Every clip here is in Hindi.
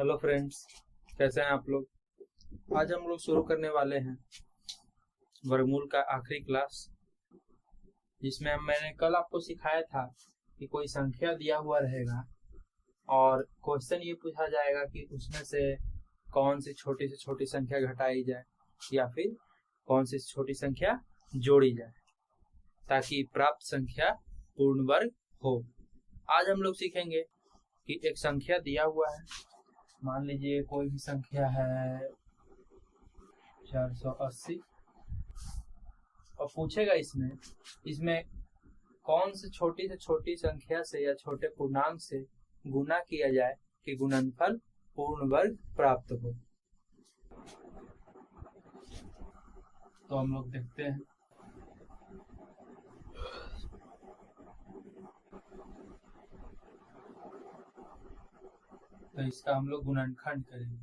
हेलो फ्रेंड्स, कैसे हैं आप लोग। आज हम लोग शुरू करने वाले हैं वर्गमूल का आखिरी क्लास, जिसमें मैंने कल आपको सिखाया था कि कोई संख्या दिया हुआ रहेगा और क्वेश्चन ये पूछा जाएगा कि उसमें से कौन सी छोटी से छोटी संख्या घटाई जाए या फिर कौन सी छोटी संख्या जोड़ी जाए ताकि प्राप्त संख्या पूर्ण वर्ग हो। आज हम लोग सीखेंगे कि एक संख्या दिया हुआ है, मान लीजिए कोई भी संख्या है 480 और पूछेगा इसमें कौन से छोटी संख्या से या छोटे पूर्णांक से गुना किया जाए कि गुणनफल पूर्ण वर्ग प्राप्त हो। तो हम लोग देखते हैं। तो इसका हम लोग गुणनखंड करेंगे।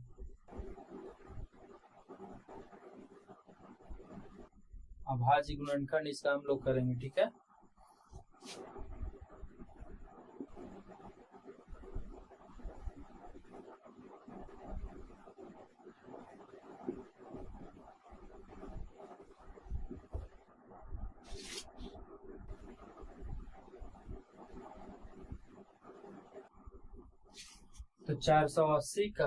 अभाज्य गुणनखंड इसका हम लोग करेंगे, ठीक है। तो 480 का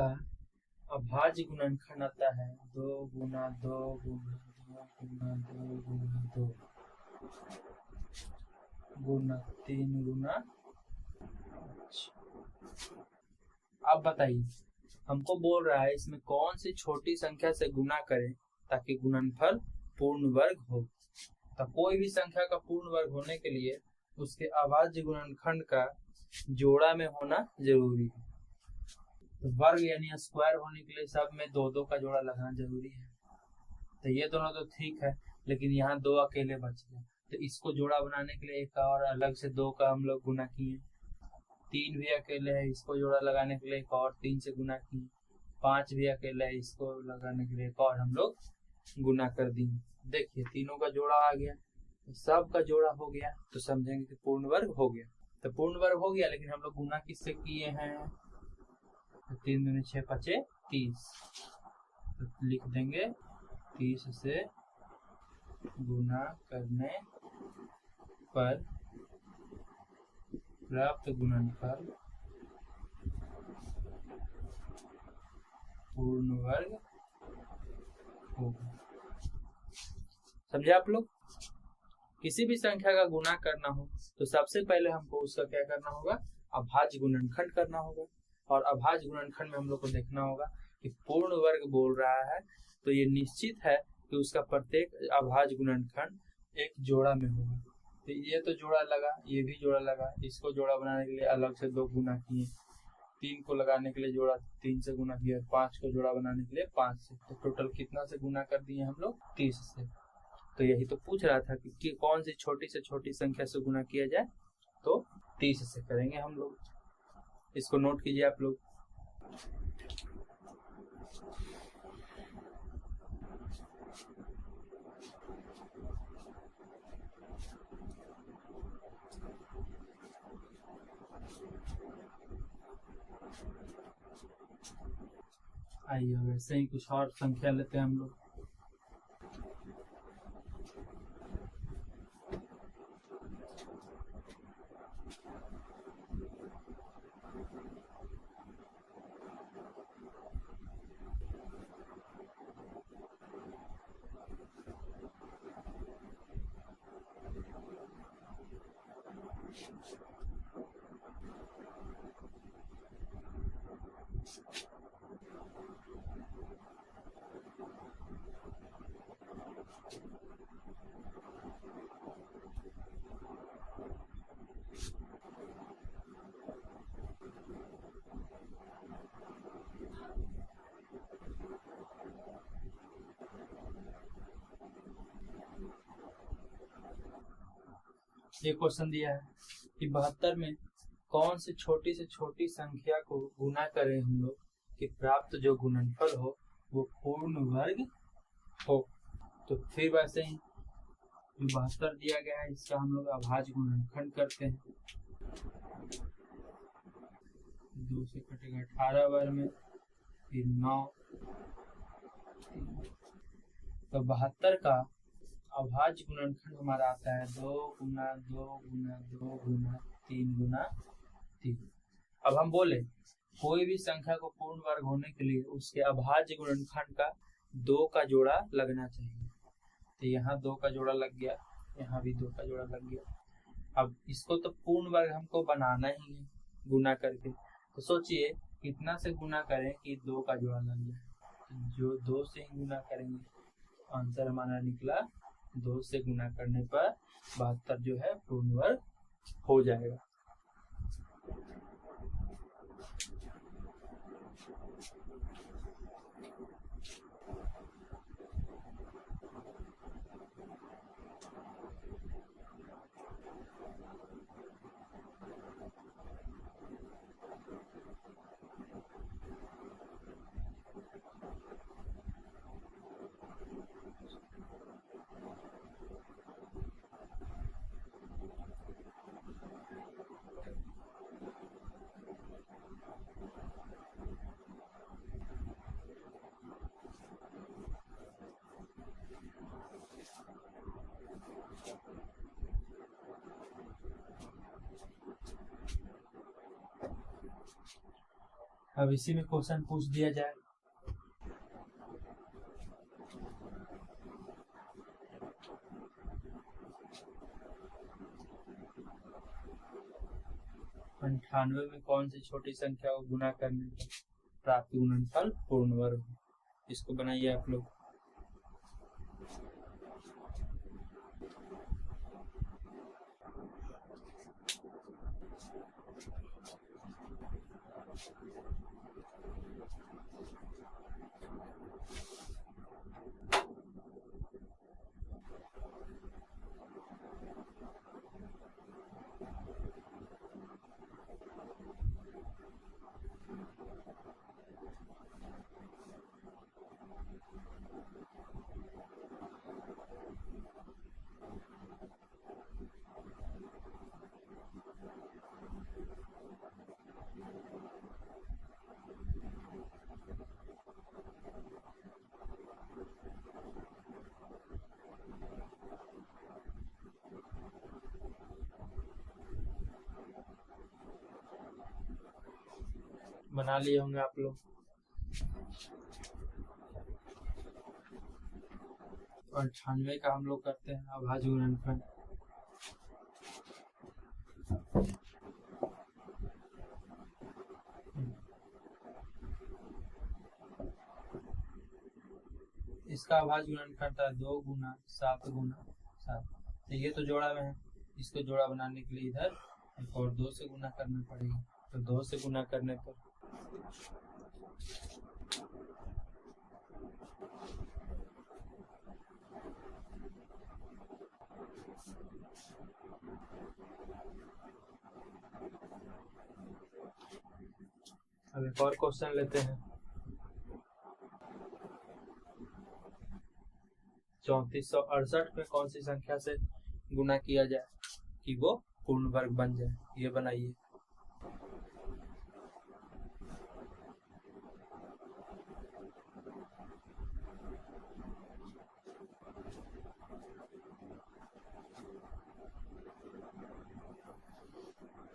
अभाज्य गुणनखंड आता है 2 गुना 2 गुना 2 गुना 2 गुना 2 गुना 3 गुना। अब बताइए, हमको बोल रहा है इसमें कौन सी छोटी संख्या से गुना करें ताकि गुणनफल पूर्ण वर्ग हो। तो कोई भी संख्या का पूर्ण वर्ग होने के लिए उसके अभाज्य गुणनखंड का जोड़ा में होना जरूरी है। तो वर्ग यानी स्क्वायर होने के लिए सब में दो दो का जोड़ा लगाना जरूरी है। तो ये दोनों तो ठीक है, लेकिन यहाँ दो अकेले बच गए, तो इसको जोड़ा बनाने के लिए एक और अलग से दो का हम लोग गुना किए। 3 भी अकेले है, इसको जोड़ा लगाने के लिए एक और 3 से गुना किए। 5 भी अकेले है, इसको लगाने के लिए एक और हम लोग गुना कर दिए। देखिए तीनों का जोड़ा आ गया, तो सब का जोड़ा हो गया, तो समझेंगे कि पूर्ण वर्ग हो गया। तो पूर्ण वर्ग हो गया, लेकिन हम लोग गुना किससे किए हैं? 3 दूनी 6 5 30, तो लिख देंगे 30 से गुना करने पर प्राप्त गुणनफल पूर्ण वर्ग होगा। समझे आप लोग? किसी भी संख्या का गुना करना हो तो सबसे पहले हमको उसका क्या करना होगा? अभाज्य गुणनखंड करना होगा। और अभाज्य गुणनखंड में हम लोग को देखना होगा कि पूर्ण वर्ग बोल रहा है तो ये निश्चित है कि उसका प्रत्येक अभाज्य गुणनखंड एक जोड़ा में होगा। तो ये तो जोड़ा लगा, ये भी जोड़ा लगा, इसको जोड़ा बनाने के लिए अलग से 2 गुना किए। 3 को लगाने के लिए जोड़ा 3 से गुना किया, 5 को जोड़ा बनाने के लिए 5 से। तो टोटल कितना से गुना कर दिए हम लोग? 30 से। तो यही तो पूछ रहा था कि कौन सी छोटी से छोटी संख्या से गुना किया जाए, तो 30 से करेंगे हम लोग। इसको नोट कीजिए आप लोग। आइए वैसे ही कुछ और संख्या लेते हैं हम लोग। ये क्वेश्चन दिया है कि 72 में कौन सी छोटी से छोटी संख्या को गुना करें हम लोग कि प्राप्त जो गुणनफल हो वो पूर्ण वर्ग हो। तो फिर वैसे ही जो 72 दिया गया है इसका हम लोग अभाज्य गुणनखंड करते हैं। 2 से कटेगा 18 बार में फिर 9, तो 72 का अभाज्य गुणनखंड हमारा आता है 2 गुना 2 गुना 2 गुना 3 गुना 3। अब हम बोले कोई भी संख्या को पूर्ण वर्ग होने के लिए उसके अभाज्य गुणनखंड का 2 का जोड़ा लगना चाहिए। तो यहाँ 2 का जोड़ा लग गया, यहाँ भी 2 का जोड़ा लग गया। अब इसको तो पूर्ण वर्ग हमको बनाना ही है गुना करके, तो सोचिए कितना से गुना करें कि 2 का जोड़ा लग जाए। तो जो 2 से ही गुना करेंगे, आंसर हमारा निकला 2 से गुना करने पर 72 जो है पूर्ण वर्ग हो जाएगा। अब इसी में क्वेश्चन पूछ दिया जाए। अंठानवे में कौन सी छोटी संख्या को गुना करने पर प्राप्त गुणनफल पूर्ण वर्ग हो। इसको बनाइए आप लोग। बना लिए होंगे आप लोग। और 98 का हम लोग करते हैं अभाज्य गुणनफल। इसका अभाज्य गुणनखंड था 2 गुना 7 गुना 7। तो ये तो जोड़ा में है, इसको जोड़ा बनाने के लिए इधर एक और 2 से गुना करना पड़ेगा। तो 2 से गुना करने पर अब एक और क्वेश्चन लेते हैं। 3468 में कौन सी संख्या से गुना किया जाए कि वो पूर्ण वर्ग बन जाए, ये बनाइए।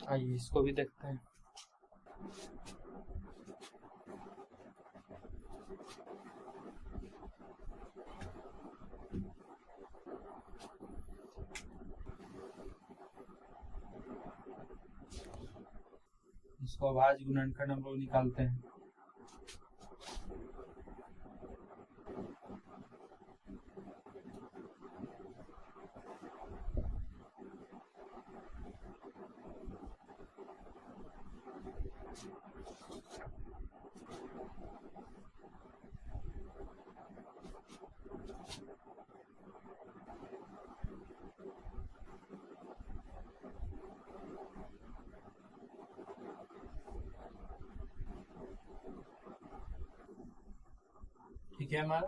आइए इसको भी देखते हैं। इसको अभाज्य गुणनखंड हम लोग निकालते हैं। ठीक है हमारा।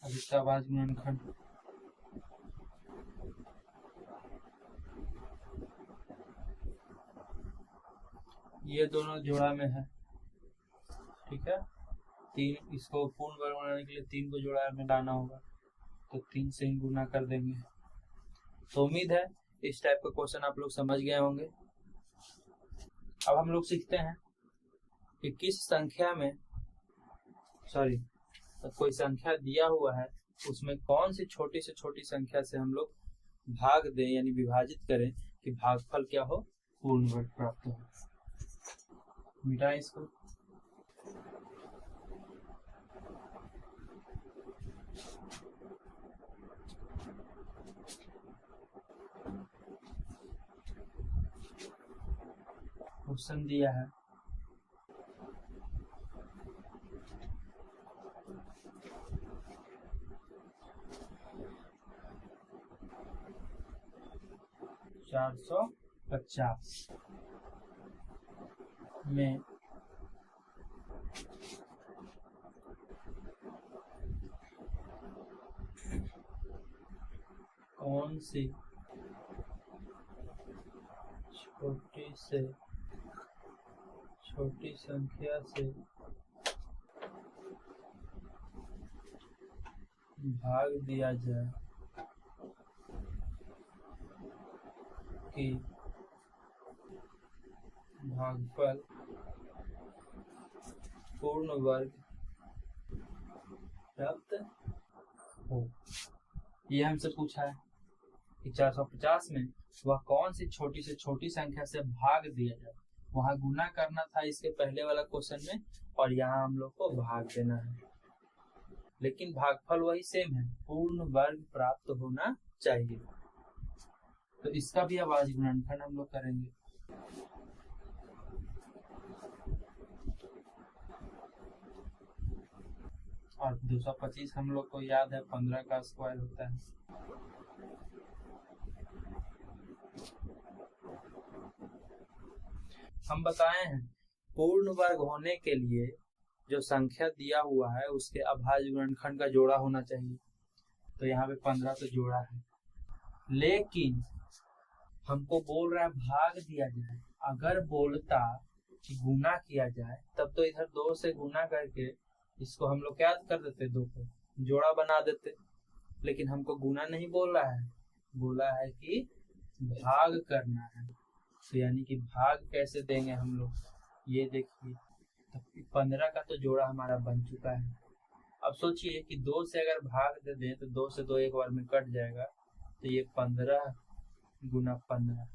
अब इसका अभाज्य गुणनखंड ये दोनों जोड़ा में है, ठीक है। तीन, इसको पूर्ण वर्ग बनाने के लिए 3 को जोड़ा में लाना होगा, तो 3 से ही गुना कर देंगे। तो उम्मीद है इस टाइप का क्वेश्चन आप लोग समझ गए होंगे। अब हम लोग सीखते हैं कि किस संख्या में कोई संख्या दिया हुआ है, उसमें कौन सी छोटी से छोटी संख्या से हम लोग भाग दें यानी विभाजित करें कि भागफल क्या हो, पूर्ण वर्ग प्राप्त हो। मिटाएं इसको। क्वेश्चन दिया है 450 में कौन सी छोटी से छोटी संख्या से भाग दिया जाए कि भागफल पूर्ण वर्ग प्राप्त हो। ये हमसे पूछा है कि 450 में वह कौन सी छोटी से छोटी संख्या से भाग दिया जाए। वहां गुना करना था इसके पहले वाला क्वेश्चन में, और यहाँ हम लोग को भाग देना है, लेकिन भागफल वही सेम है, पूर्ण वर्ग प्राप्त होना चाहिए। तो इसका भी अभाज्य गुणनखंड हम लोग करेंगे। और 225 हम लोग को याद है 15 का स्क्वायर होता है। हम बताए हैं पूर्ण वर्ग होने के लिए जो संख्या दिया हुआ है उसके अभाज्य गुणनखंड का जोड़ा होना चाहिए। तो यहाँ पे 15 तो जोड़ा है, लेकिन हमको बोल रहा है भाग दिया जाए। अगर बोलता कि गुना किया जाए तब तो इधर 2 से गुना करके इसको हम लोग क्या कर देते, 2 को जोड़ा बना देते, लेकिन हमको गुना नहीं बोल रहा है, बोला है कि भाग करना है। तो यानी कि भाग कैसे देंगे हम लोग, ये देखिए, तो 15 का तो जोड़ा हमारा बन चुका है। अब सोचिए कि 2 से अगर भाग दे दें तो 2 से 2 एक बार में कट जाएगा, तो ये 15 गुना 15,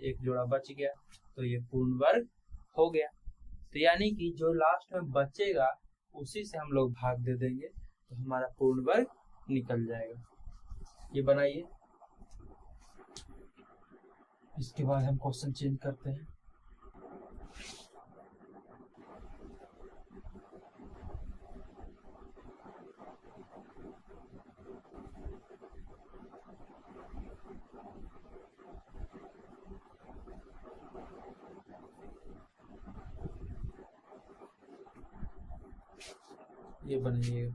एक जोड़ा बच गया, तो ये पूर्ण वर्ग हो गया। तो यानी कि जो लास्ट में बचेगा उसी से हम लोग भाग दे देंगे, तो हमारा पूर्ण वर्ग निकल जाएगा। ये बनाइए। इसके बाद हम क्वेश्चन चेंज करते हैं। ये बनाइएगा।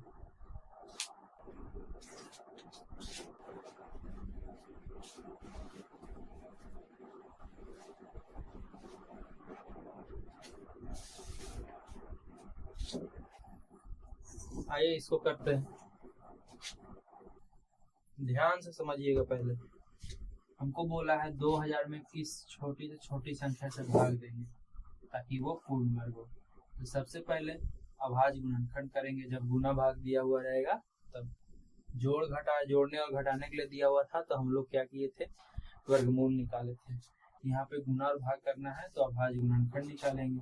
आइए इसको करते हैं, ध्यान से समझिएगा। पहले हमको बोला है 2000 में किस छोटी से छोटी संख्या से भाग देंगे ताकि वो पूर्ण वर्ग हो। तो सबसे पहले अभाज्य गुणनखंड करेंगे। जब गुना भाग दिया हुआ रहेगा तब जोड़ घटा, जोड़ने और घटाने के लिए दिया हुआ था तो हम लोग क्या किए थे, वर्गमूल निकाले थे। यहाँ पे गुना और भाग करना है तो अभाज्य गुणनखंड निकालेंगे।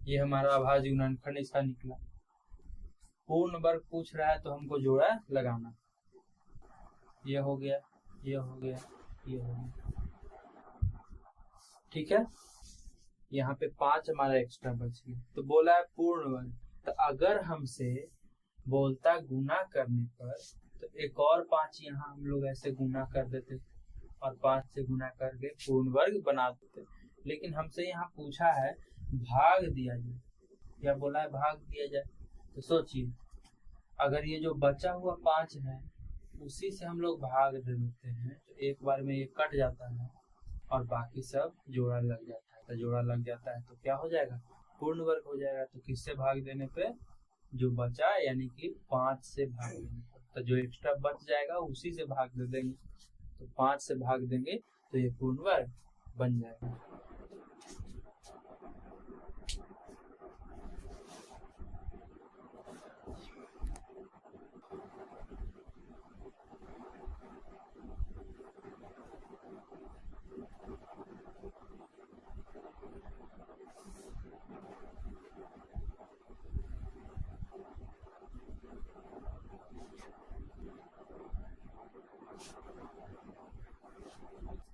ये हमारा अभाज्य गुणनखंड इसका निकला। पूर्ण वर्ग पूछ रहा है तो हमको जोड़ा लगाना। ये हो गया, ये हो गया, ये हो गया। ठीक है, यहाँ पे 5 हमारा एक्स्ट्रा बच गया। तो बोला है पूर्ण वर्ग, तो अगर हमसे बोलता गुना करने पर तो एक और 5 यहाँ हम लोग ऐसे गुना कर देते और 5 से गुना करके पूर्ण वर्ग बना देते। लेकिन हमसे यहाँ पूछा है भाग दिया जाए, या बोला है भाग दिया जाए। तो सोचिए, अगर ये जो बचा हुआ 5 है उसी से हम लोग भाग दे देते हैं तो एक बार में ये कट जाता है और बाकी सब जोड़ा लग जाता है। तो जोड़ा लग जाता है तो क्या हो जाएगा, पूर्ण वर्ग हो जाएगा। तो किससे भाग देने पे, जो बचा यानी कि 5 से भाग देंगे, तो जो एक्स्ट्रा बच जाएगा उसी से भाग दे देंगे। तो 5 से भाग देंगे तो ये पूर्ण वर्ग बन जाएगा।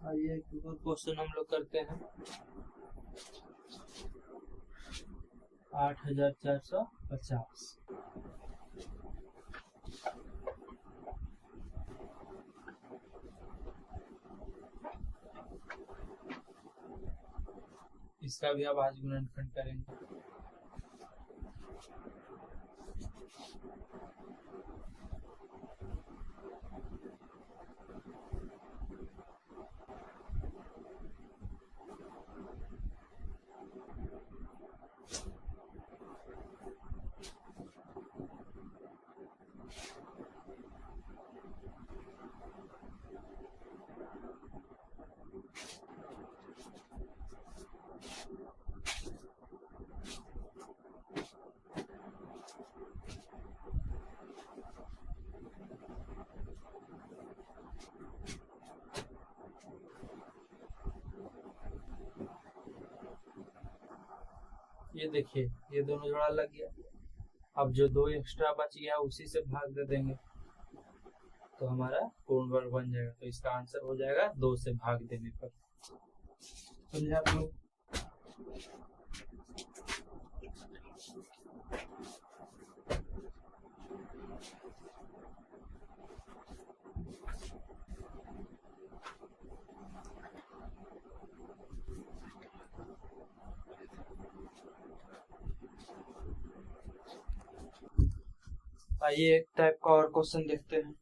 आइए एक और क्वेश्चन हम लोग करते हैं। 8450। इसका भी अब आज गुणनखंड करेंगे। ये देखिए, ये दोनों जोड़ा लग गया। अब जो 2 एक्स्ट्रा बच गया उसी से भाग दे देंगे तो हमारा पूर्ण वर्ग बन जाएगा। तो इसका आंसर हो जाएगा 2 से भाग देने पर। समझे आप लोग? आइए एक टाइप का और क्वेश्चन देखते हैं।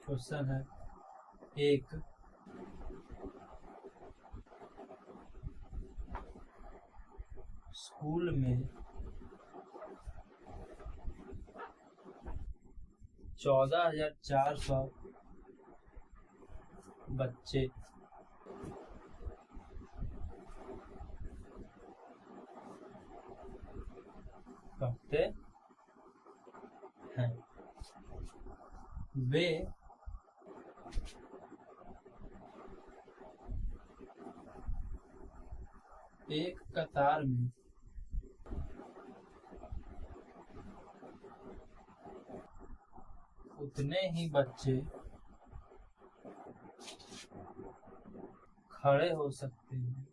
क्वेश्चन है, एक स्कूल में 14,400 बच्चे पढ़ते हैं। वे एक कतार में उतने ही बच्चे खड़े हो सकते हैं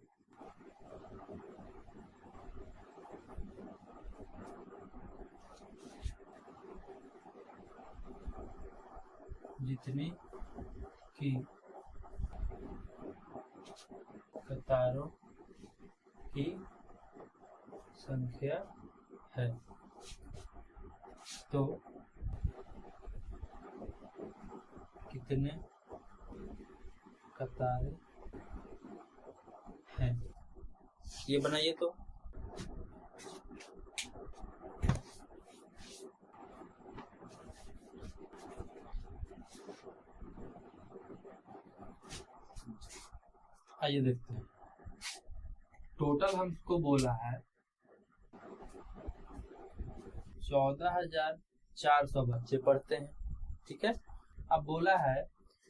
जितनी की कतारों की संख्या है। तो कितने कतारें हैं, ये बनाइए। तो आइए देखते हैं। टोटल हमको बोला है 14,400 बच्चे पढ़ते हैं, ठीक है। अब बोला है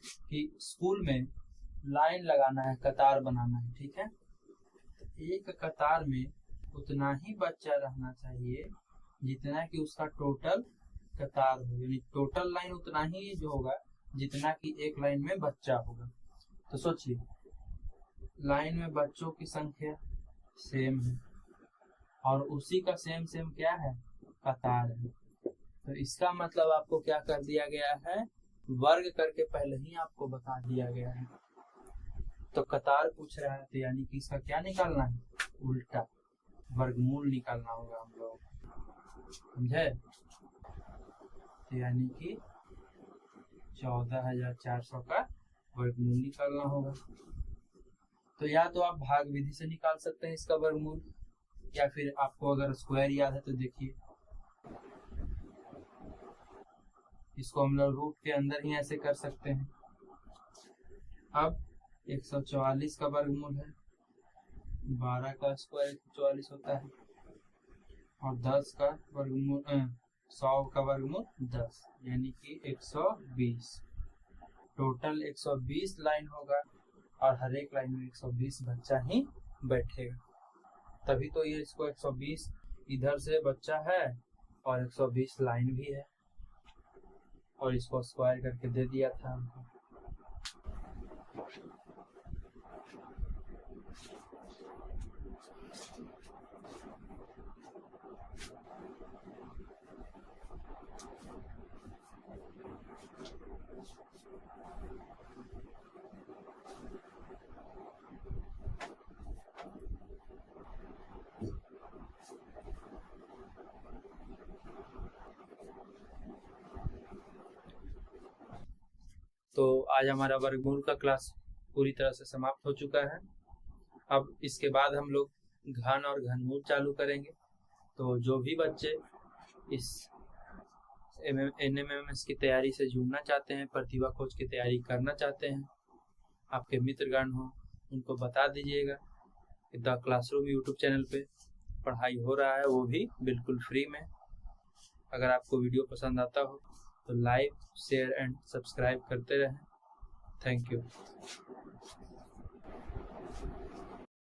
कि स्कूल में लाइन लगाना है, कतार बनाना है, ठीक है। एक कतार में उतना ही बच्चा रहना चाहिए जितना कि उसका टोटल कतार हो, यानी टोटल लाइन उतना ही जो होगा जितना कि एक लाइन में बच्चा होगा। तो सोचिए, लाइन में बच्चों की संख्या सेम है और उसी का सेम क्या है, कतार है। तो इसका मतलब आपको क्या कर दिया गया है, वर्ग करके पहले ही आपको बता दिया गया है। तो कतार पूछ रहा है, तो यानी कि इसका क्या निकालना है, उल्टा वर्गमूल निकालना होगा हम लोग, समझे। तो यानी कि 14,400 का वर्गमूल निकालना होगा। तो या तो आप भाग विधि से निकाल सकते हैं इसका वर्गमूल, या फिर आपको अगर स्क्वायर याद है तो देखिए, इसको हम लोग रूट के अंदर ही ऐसे कर सकते हैं। अब 144 का वर्गमूल है, 12 का स्क्वायर 144 होता है, और 10 का वर्गमूल 100 का वर्गमूल 10, यानी कि 120। टोटल 120 लाइन होगा और हर एक लाइन में 120 बच्चा ही बैठेगा। तभी तो ये इसको 120 इधर से बच्चा है और 120 लाइन भी है, और इसको स्क्वायर करके दे दिया था हमको। तो आज हमारा वर्गमूल का क्लास पूरी तरह से समाप्त हो चुका है। अब इसके बाद हम लोग घन और घनमूल चालू करेंगे। तो जो भी बच्चे इस NMMS की तैयारी से जुड़ना चाहते हैं, प्रतिभा खोज की तैयारी करना चाहते हैं, आपके मित्रगण हो, उनको बता दीजिएगा कि द क्लासरूम यूट्यूब चैनल पे पढ़ाई हो रहा है, वो भी बिल्कुल फ्री में। अगर आपको वीडियो पसंद आता हो तो लाइक, शेयर एंड सब्सक्राइब करते रहें। Thank you.